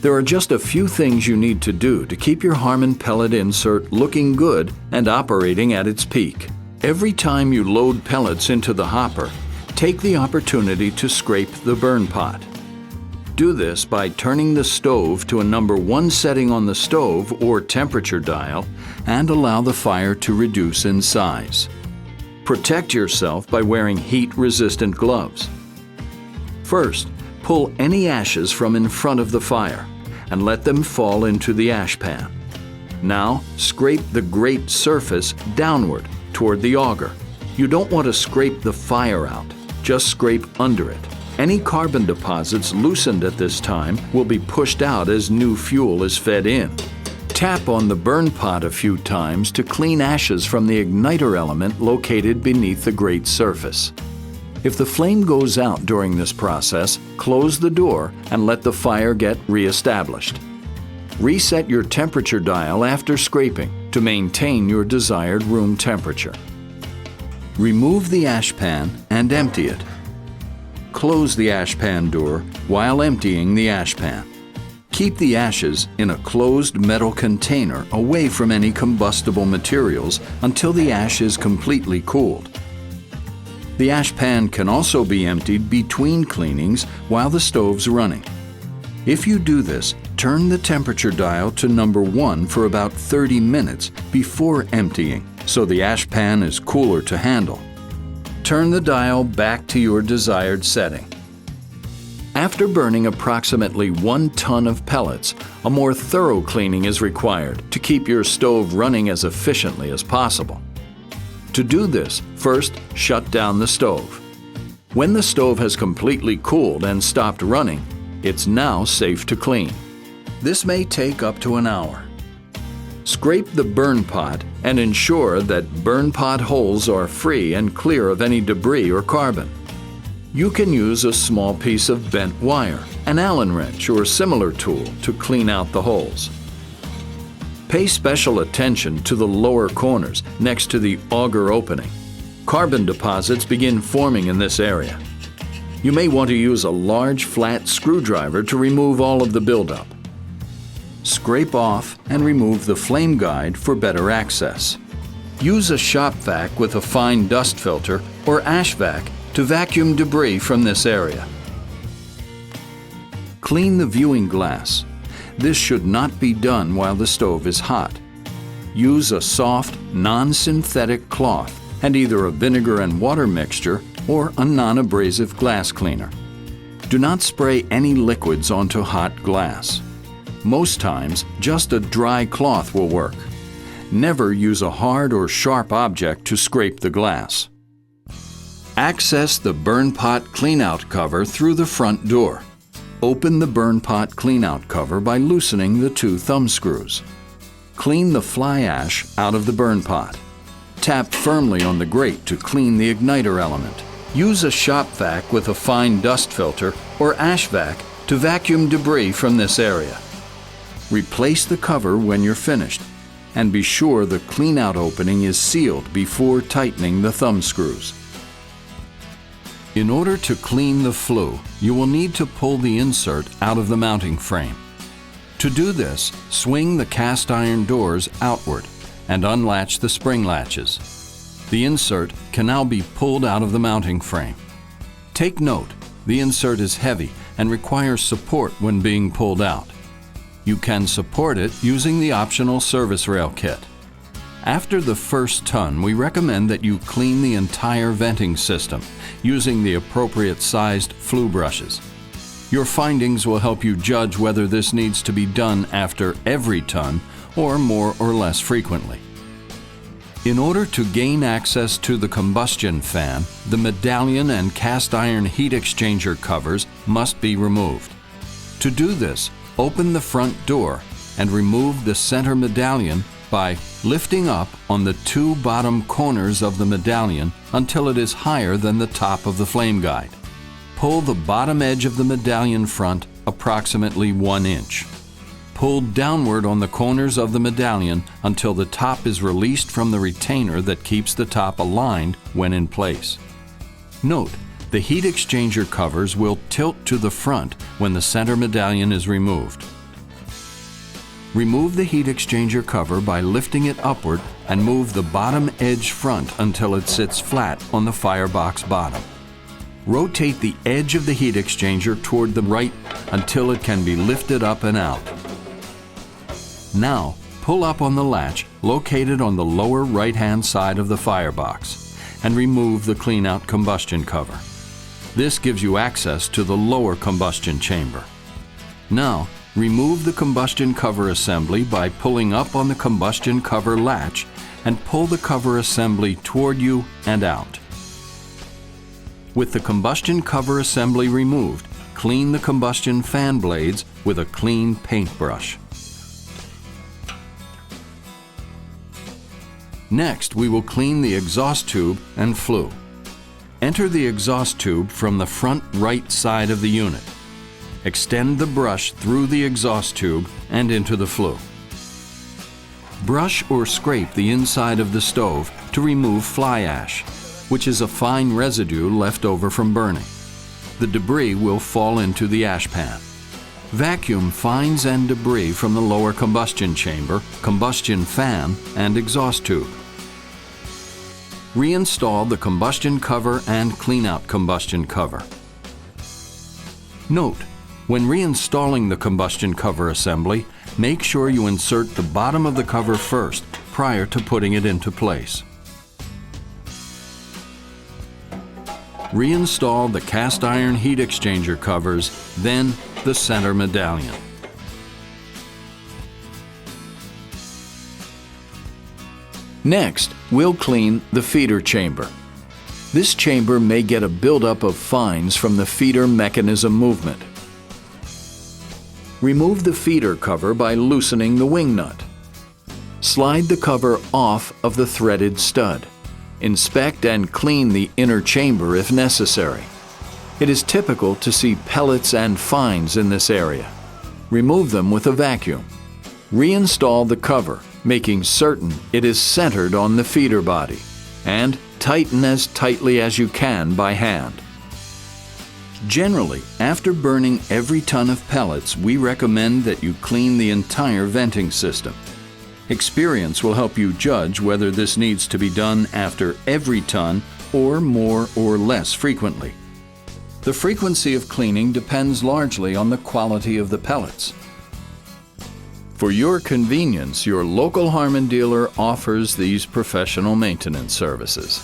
There are just a few things you need to do to keep your Harman pellet insert looking good and operating at its peak. Every time you load pellets into the hopper, take the opportunity to scrape the burn pot. Do this by turning the stove to a number 1 setting on the stove or temperature dial and allow the fire to reduce in size. Protect yourself by wearing heat-resistant gloves. First, pull any ashes from in front of the fire and let them fall into the ash pan. Now, scrape the grate surface downward toward the auger. You don't want to scrape the fire out, just scrape under it. Any carbon deposits loosened at this time will be pushed out as new fuel is fed in. Tap on the burn pot a few times to clean ashes from the igniter element located beneath the grate surface. If the flame goes out during this process, close the door and let the fire get re-established. Reset your temperature dial after scraping to maintain your desired room temperature. Remove the ash pan and empty it. Close the ash pan door while emptying the ash pan. Keep the ashes in a closed metal container away from any combustible materials until the ash is completely cooled. The ash pan can also be emptied between cleanings while the stove's running. If you do this, turn the temperature dial to number 1 for about 30 minutes before emptying, so the ash pan is cooler to handle. Turn the dial back to your desired setting. After burning approximately 1 ton of pellets, a more thorough cleaning is required to keep your stove running as efficiently as possible. To do this, first shut down the stove. When the stove has completely cooled and stopped running, it's now safe to clean. This may take up to an hour. Scrape the burn pot and ensure that burn pot holes are free and clear of any debris or carbon. You can use a small piece of bent wire, an Allen wrench or similar tool to clean out the holes. Pay special attention to the lower corners next to the auger opening. Carbon deposits begin forming in this area. You may want to use a large flat screwdriver to remove all of the buildup. Scrape off and remove the flame guide for better access. Use a shop vac with a fine dust filter or ash vac to vacuum debris from this area. Clean the viewing glass. This should not be done while the stove is hot. Use a soft, non-synthetic cloth and either a vinegar and water mixture or a non-abrasive glass cleaner. Do not spray any liquids onto hot glass. Most times, just a dry cloth will work. Never use a hard or sharp object to scrape the glass. Access the burn pot cleanout cover through the front door. Open the burn pot cleanout cover by loosening the 2 thumb screws. Clean the fly ash out of the burn pot. Tap firmly on the grate to clean the igniter element. Use a shop vac with a fine dust filter or ash vac to vacuum debris from this area. Replace the cover when you're finished, and be sure the cleanout opening is sealed before tightening the thumb screws. In order to clean the flue, you will need to pull the insert out of the mounting frame. To do this, swing the cast iron doors outward and unlatch the spring latches. The insert can now be pulled out of the mounting frame. Take note, the insert is heavy and requires support when being pulled out. You can support it using the optional service rail kit. After the first ton, we recommend that you clean the entire venting system using the appropriate sized flue brushes. Your findings will help you judge whether this needs to be done after every ton or more or less frequently. In order to gain access to the combustion fan, the medallion and cast iron heat exchanger covers must be removed. To do this, open the front door and remove the center medallion by lifting up on the 2 bottom corners of the medallion until it is higher than the top of the flame guide. Pull the bottom edge of the medallion front approximately 1 inch. Pull downward on the corners of the medallion until the top is released from the retainer that keeps the top aligned when in place. Note, the heat exchanger covers will tilt to the front when the center medallion is removed. Remove the heat exchanger cover by lifting it upward and move the bottom edge front until it sits flat on the firebox bottom. Rotate the edge of the heat exchanger toward the right until it can be lifted up and out. Now, pull up on the latch located on the lower right-hand side of the firebox and remove the cleanout combustion cover. This gives you access to the lower combustion chamber. Now, remove the combustion cover assembly by pulling up on the combustion cover latch and pull the cover assembly toward you and out. With the combustion cover assembly removed, clean the combustion fan blades with a clean paintbrush. Next, we will clean the exhaust tube and flue. Enter the exhaust tube from the front right side of the unit. Extend the brush through the exhaust tube and into the flue. Brush or scrape the inside of the stove to remove fly ash, which is a fine residue left over from burning. The debris will fall into the ash pan. Vacuum fines and debris from the lower combustion chamber, combustion fan, and exhaust tube. Reinstall the combustion cover and clean out combustion cover. Note: when reinstalling the combustion cover assembly, make sure you insert the bottom of the cover first prior to putting it into place. Reinstall the cast iron heat exchanger covers, then the center medallion. Next, we'll clean the feeder chamber. This chamber may get a buildup of fines from the feeder mechanism movement. Remove the feeder cover by loosening the wing nut. Slide the cover off of the threaded stud. Inspect and clean the inner chamber if necessary. It is typical to see pellets and fines in this area. Remove them with a vacuum. Reinstall the cover, making certain it is centered on the feeder body, and tighten as tightly as you can by hand. Generally, after burning every ton of pellets, we recommend that you clean the entire venting system. Experience will help you judge whether this needs to be done after every ton or more or less frequently. The frequency of cleaning depends largely on the quality of the pellets. For your convenience, your local Harman dealer offers these professional maintenance services.